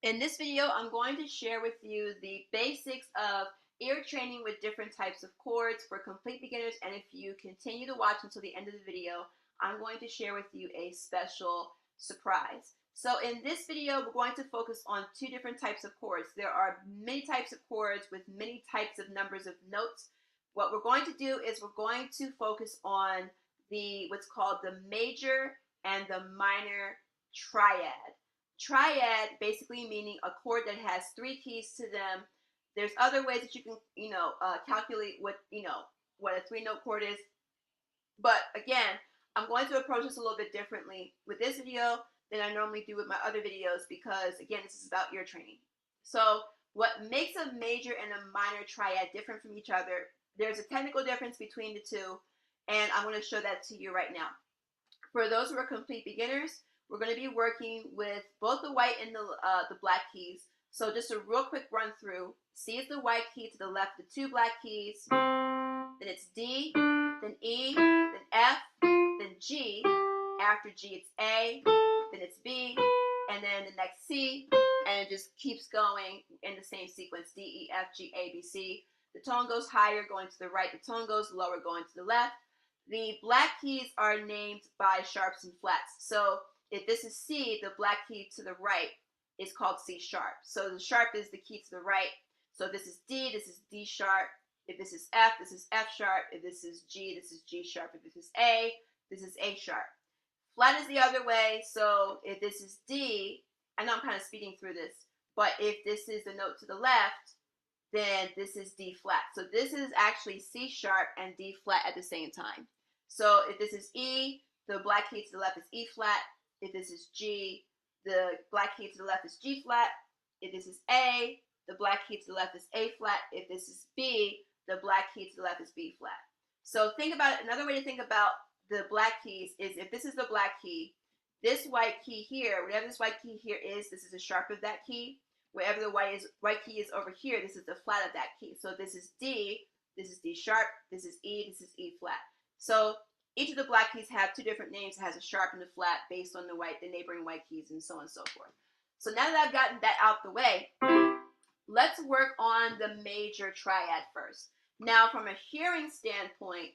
In this video, I'm going to share with you the basics of ear training with different types of chords for complete beginners. And if you continue to watch until the end of the video, I'm going to share with you a special surprise. So in this video, we're going to focus on two different types of chords. There are many types of chords with many types of numbers of notes. What we're going to do is we're going to focus on what's called the major and the minor triad. Triad basically meaning a chord that has three keys to them. There's other ways that you can, calculate what a three-note chord is. But again, I'm going to approach this a little bit differently with this video than I normally do with my other videos because, again, this is about ear training. So what makes a major and a minor triad different from each other, there's a technical difference between the two, and I'm going to show that to you right now. For those who are complete beginners, we're going to be working with both the white and the black keys. So just a real quick run through. C is the white key, to the left the two black keys. Then it's D, then E, then F, then G. After G it's A, then it's B, and then the next C, and it just keeps going in the same sequence. D, E, F, G, A, B, C. The tone goes higher going to the right. The tone goes lower going to the left. The black keys are named by sharps and flats. So if this is C, the black key to the right is called C sharp. So the sharp is the key to the right. So if this is D, this is D sharp. If this is F, this is F sharp. If this is G, this is G sharp. If this is A, this is A sharp. Flat is the other way. So if this is D, I know I'm kind of speeding through this, but if this is the note to the left, then this is D flat. So this is actually C sharp and D flat at the same time. So if this is E, the black key to the left is E flat. If this is G, the black key to the left is G flat. If this is A, the black key to the left is A flat. If this is B, the black key to the left is B flat. So think about it. Another way to think about the black keys is if this is the black key, this white key here, whatever this white key here is, this is the sharp of that key. Wherever the white key is over here, this is the flat of that key. So this is D, this is D sharp, this is E, this is E flat. So each of the black keys have two different names. It has a sharp and a flat based on the neighboring white keys, and so on and so forth. So now that I've gotten that out the way, let's work on the major triad first. Now, from a hearing standpoint,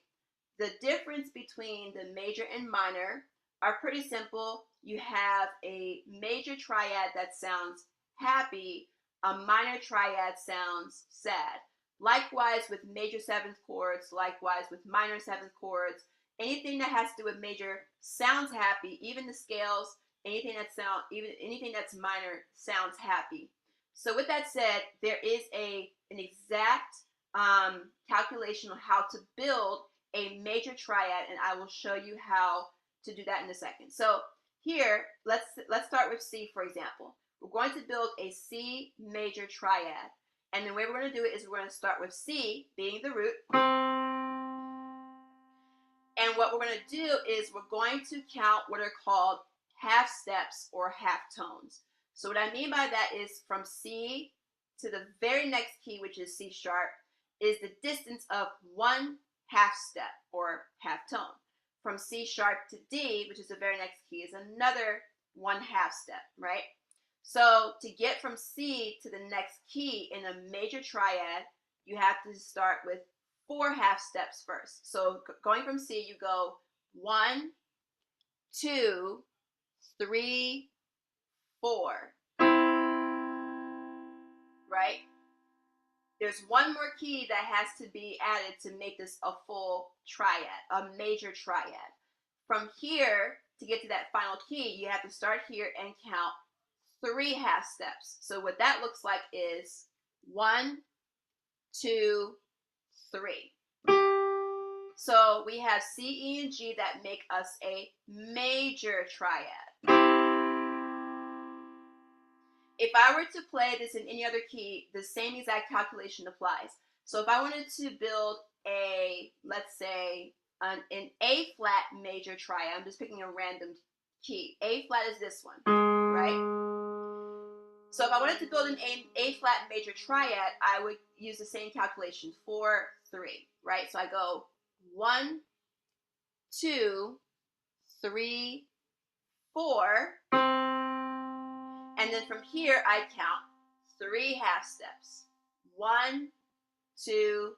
the difference between the major and minor are pretty simple. You have a major triad that sounds happy, a minor triad sounds sad. Likewise with major seventh chords, likewise with minor seventh chords, anything that has to do with major sounds happy, even the scales, anything that's minor sounds happy. So with that said, there is an exact calculation on how to build a major triad, and I will show you how to do that in a second. So here, let's start with C, for example. We're going to build a C major triad. And the way we're going to do it is we're going to start with C being the root. And what we're going to do is we're going to count what are called half steps or half tones. So what I mean by that is from C to the very next key, which is C sharp, is the distance of one half step or half tone. From C sharp to D, which is the very next key, is another one half step, right? So to get from C to the next key in a major triad, you have to start with 4 half steps first. So going from C, you go 1, 2, 3, 4, right? There's one more key that has to be added to make this a full triad, a major triad. From here, to get to that final key, you have to start here and count 3 half steps. So what that looks like is 1, 2, 3. So we have C, E, and G that make us a major triad. If I were to play this in any other key, the same exact calculation applies. So if I wanted to build let's say, an A flat major triad, I'm just picking a random key. A flat is this one, right? So if I wanted to build an A flat major triad, I would use the same calculation, 4, 3, right? So I go 1, 2, 3, 4, And then from here, I count 3 half steps. 1, 2,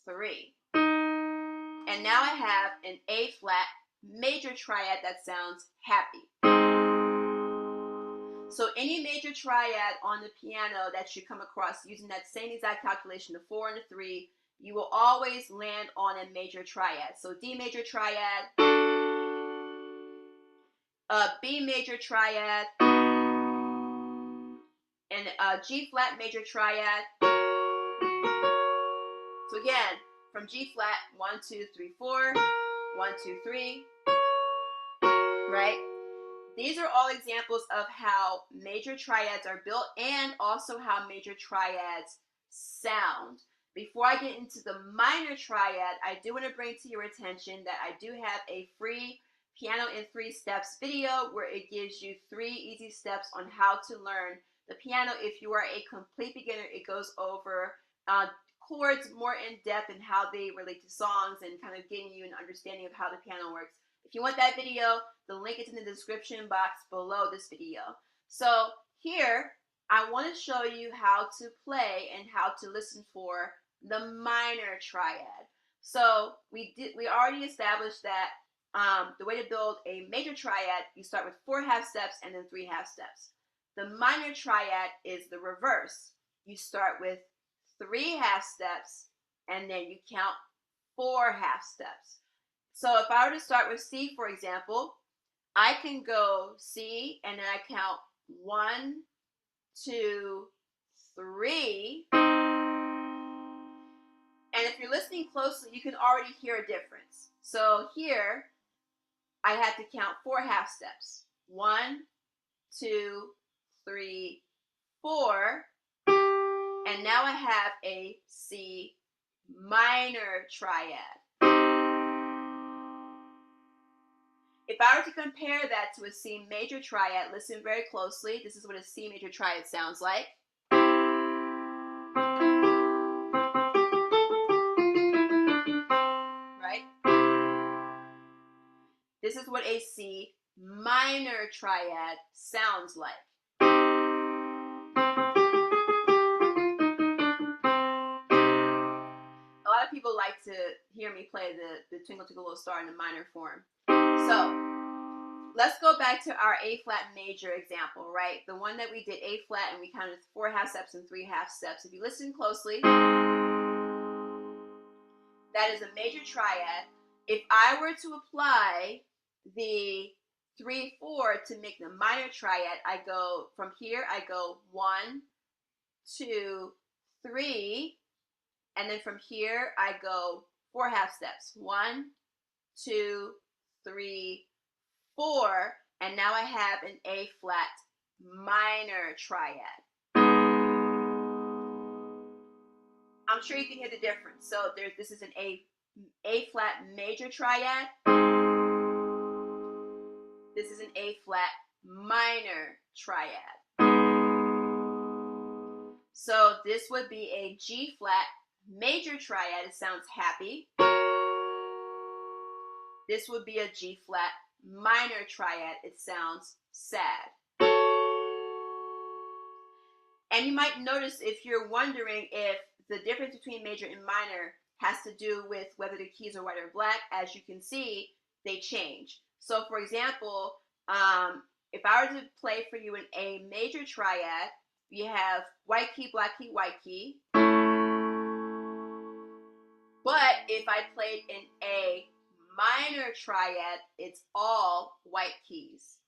3. And now I have an A flat major triad that sounds happy. So any major triad on the piano that you come across using that same exact calculation, the 4 and the 3, you will always land on a major triad. So D major triad, B major triad, and G flat major triad. So again, from G flat, 1, 2, 3, 4, 1, 2, 3, right? These are all examples of how major triads are built and also how major triads sound. Before I get into the minor triad, I do want to bring to your attention that I do have a free Piano in 3 Steps video where it gives you 3 easy steps on how to learn the piano. If you are a complete beginner, it goes over chords more in depth and how they relate to songs and kind of getting you an understanding of how the piano works. If you want that video, the link is in the description box below this video. So here, I want to show you how to play and how to listen for the minor triad. So we already established that the way to build a major triad, you start with 4 half steps and then 3 half steps. The minor triad is the reverse. You start with 3 half steps and then you count 4 half steps. So if I were to start with C, for example, I can go C and then I count 1, 2, 3. And if you're listening closely, you can already hear a difference. So here, I had to count 4 half steps. 1, 2, 3, 4. And now I have a C minor triad. If I were to compare that to a C major triad, listen very closely. This is what a C major triad sounds like. Right? This is what a C minor triad sounds like. A lot of people like to hear me play the Twinkle Twinkle Little Star in the minor form. So let's go back to our A flat major example, right? The one that we did A flat and we counted 4 half steps and 3 half steps. If you listen closely, that is a major triad. If I were to apply the 3, 4 to make the minor triad, I go from here, I go 1, 2, 3, and then from here I go 4 half steps. 1, 2, 3, 4, and now I have an A flat minor triad. I'm sure you can hear the difference. So this is an A flat major triad. This is an A flat minor triad. So this would be a G flat major triad. It sounds happy. This would be a G flat minor triad. It sounds sad. And you might notice, if you're wondering if the difference between major and minor has to do with whether the keys are white or black, as you can see, they change. So for example, if I were to play for you an A major triad, you have white key, black key, white key. But if I played an A minor triad, it's all white keys.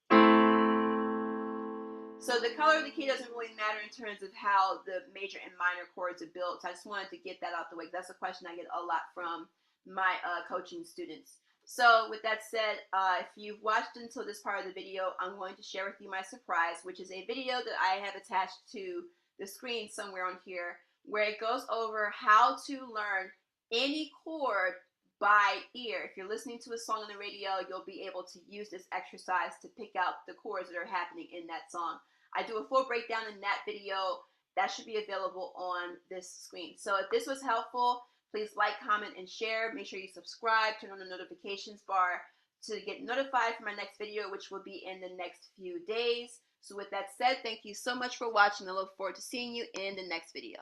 So the color of the key doesn't really matter in terms of how the major and minor chords are built. So I just wanted to get that out the way. That's a question I get a lot from my coaching students. So with that said, if you've watched until this part of the video, I'm going to share with you my surprise, which is a video that I have attached to the screen somewhere on here, where it goes over how to learn any chord by ear. If you're listening to a song on the radio, you'll be able to use this exercise to pick out the chords that are happening in that song. I do a full breakdown in that video. That should be available on this screen. So if this was helpful, please like, comment, and share. Make sure you subscribe, turn on the notifications bar to get notified for my next video, which will be in the next few days. So with that said, thank you so much for watching. I look forward to seeing you in the next video.